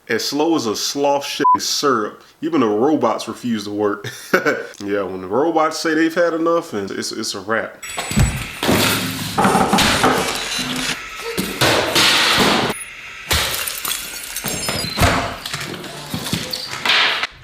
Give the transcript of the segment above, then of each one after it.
As slow as a sloth shitting syrup. Even the robots refuse to work. Yeah, when the robots say they've had enough, and it's a wrap.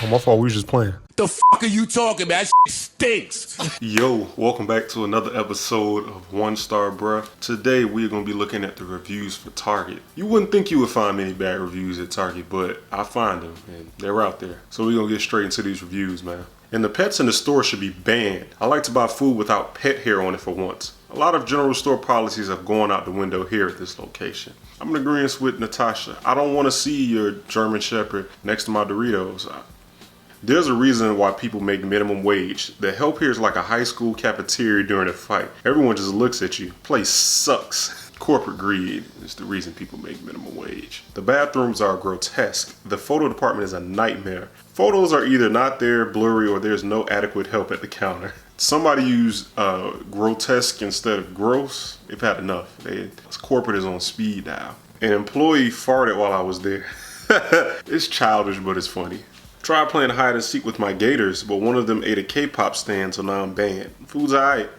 Oh, my fault, we was just playing. The fuck are you talking about? That shit stinks. Yo, welcome back to another episode of One Star Bruh. Today we're going to be looking at the reviews for Target. You wouldn't think you would find many bad reviews at Target, but I find them and they're out there. So we're going to get straight into these reviews, man. And the pets in the store should be banned. I like to buy food without pet hair on it for once. A lot of general store policies have gone out the window here at this location. I'm in agreement with Natasha. I don't want to see your German Shepherd next to my Doritos. There's a reason why people make minimum wage. The help here is like a high school cafeteria during a fight. Everyone just looks at you. Place sucks. Corporate greed is the reason people make minimum wage. The bathrooms are grotesque. The photo department is a nightmare. Photos are either not there, blurry, or there's no adequate help at the counter. Somebody used grotesque instead of gross. They've had enough. Corporate is on speed dial. An employee farted while I was there. It's childish, but it's funny. Tried playing hide and seek with my gators, but one of them ate a K-pop stand, so now I'm banned. Food's alright.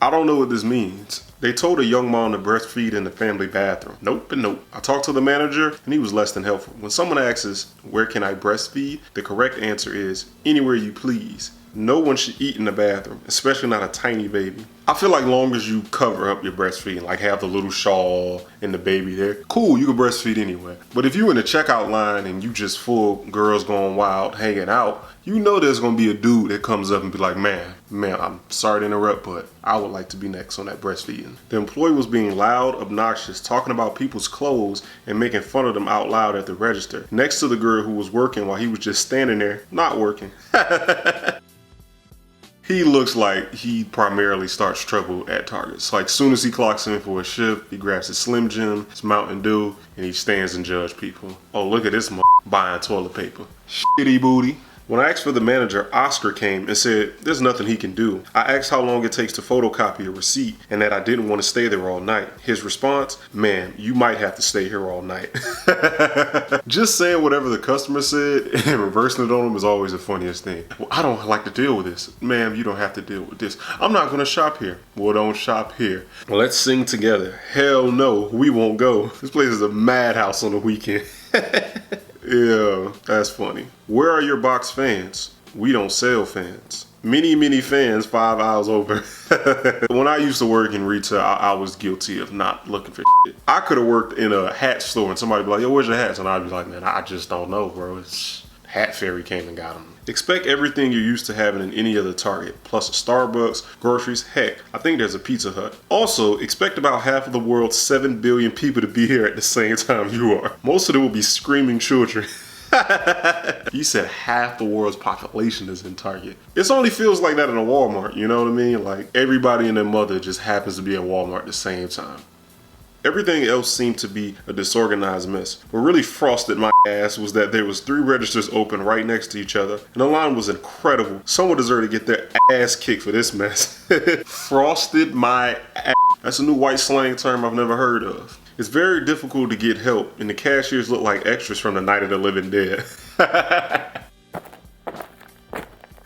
I don't know what this means. They told a young mom to breastfeed in the family bathroom. Nope and nope. I talked to the manager and he was less than helpful. When someone asks, where can I breastfeed? The correct answer is, anywhere you please. No one should eat in the bathroom, especially not a tiny baby. I feel like long as you cover up your breastfeeding, like have the little shawl and the baby there, cool, you can breastfeed anywhere. But if you're in the checkout line and you just full girls going wild, hanging out, you know there's gonna be a dude that comes up and be like, man, I'm sorry to interrupt, but I would like to be next on that breastfeeding. The employee was being loud, obnoxious, talking about people's clothes and making fun of them out loud at the register, next to the girl who was working while he was just standing there, not working. He looks like he primarily starts trouble at Targets. Like, soon as he clocks in for a shift, he grabs his Slim Jim, his Mountain Dew, and he stands and judge people. Oh, look at this buying toilet paper. Shitty booty. When I asked for the manager, Oscar came and said there's nothing he can do. I asked how long it takes to photocopy a receipt and that I didn't want to stay there all night. His response, man, you might have to stay here all night. Just saying whatever the customer said and reversing it on him is always the funniest thing. Well, I don't like to deal with this. Ma'am, you don't have to deal with this. I'm not going to shop here. Well, don't shop here. Well, let's sing together. Hell no, we won't go. This place is a madhouse on the weekend. Yeah, that's funny. Where are your box fans? We don't sell fans. Many fans 5 hours over. When I used to work in retail, I was guilty of not looking for shit. I could have worked in a hat store and somebody would be like, yo, where's your hats? And I'd be like, man, I just don't know, bro. It's Hat Fairy came and got them. Expect everything you're used to having in any other Target, plus a Starbucks, groceries, heck, I think there's a Pizza Hut. Also, expect about half of the world's 7 billion people to be here at the same time you are. Most of them will be screaming children. You said half the world's population is in Target. It only feels like that in a Walmart, you know what I mean? Like, everybody and their mother just happens to be at Walmart at the same time. Everything else seemed to be a disorganized mess. What really frosted my ass was that there was 3 registers open right next to each other, and the line was incredible. Someone deserved to get their ass kicked for this mess. Frosted my ass. That's a new white slang term I've never heard of. It's very difficult to get help, and the cashiers look like extras from the Night of the Living Dead.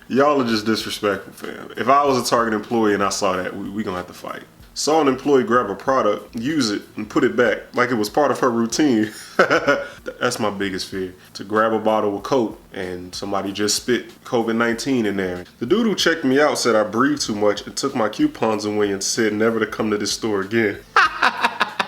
Y'all are just disrespectful, fam. If I was a Target employee and I saw that, we gonna have to fight. Saw an employee grab a product, use it, and put it back like it was part of her routine. That's my biggest fear. To grab a bottle of Coke and somebody just spit COVID-19 in there. The dude who checked me out said I breathed too much and took my coupons away and said never to come to this store again.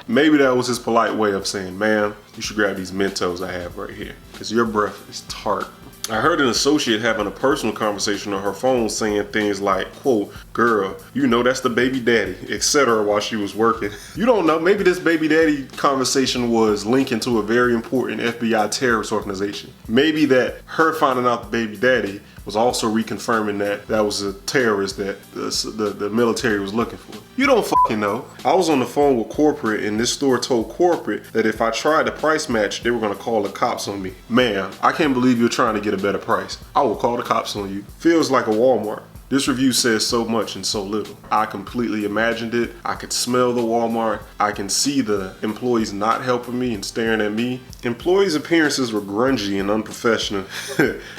Maybe that was his polite way of saying, ma'am, you should grab these Mentos I have right here, because your breath is tart. I heard an associate having a personal conversation on her phone saying things like, quote, girl, you know that's the baby daddy, etc. while she was working. You don't know, maybe this baby daddy conversation was linking to a very important FBI terrorist organization. Maybe that her finding out the baby daddy was also reconfirming that that was a terrorist that the military was looking for. You don't fucking know. I was on the phone with corporate and this store told corporate that if I tried to price match, they were gonna call the cops on me. Ma'am, I can't believe you're trying to get a better price. I will call the cops on you. Feels like a Walmart. This review says so much and so little. I completely imagined it. I could smell the Walmart. I can see the employees not helping me and staring at me. Employees' appearances were grungy and unprofessional.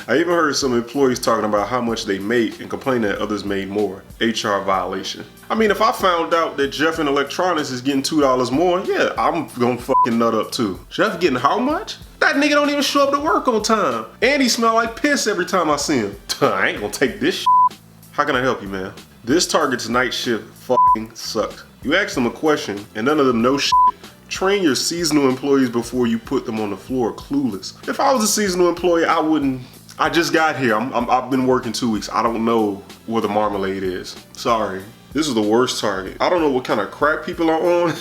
I even heard some employees talking about how much they made and complaining that others made more. HR violation. I mean, if I found out that Jeff in electronics is getting $2 more, yeah, I'm gonna fucking nut up too. Jeff getting how much? That nigga don't even show up to work on time. And he smell like piss every time I see him. I ain't gonna take this shit. How can I help you, man? This Target's night shift fucking sucks. You ask them a question and none of them know shit. Train your seasonal employees before you put them on the floor clueless. If I was a seasonal employee, I just got here. I've been working 2 weeks. I don't know where the marmalade is. Sorry. This is the worst Target. I don't know what kind of crack people are on,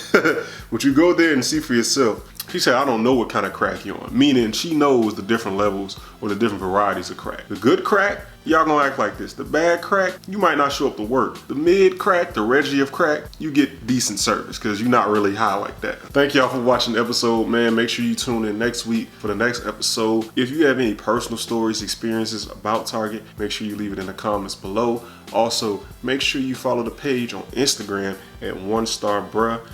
but you go there and see for yourself. She said, I don't know what kind of crack you're on, meaning she knows the different levels or the different varieties of crack. The good crack, y'all gonna act like this. The bad crack, you might not show up to work. The mid crack, the Reggie of crack, you get decent service because you're not really high like that. Thank y'all for watching the episode, man. Make sure you tune in next week for the next episode. If you have any personal stories, experiences about Target, make sure you leave it in the comments below. Also, make sure you follow the page on Instagram at 1starbruh.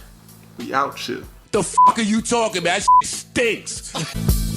We out, chill. The fuck are you talking about? That shit stinks.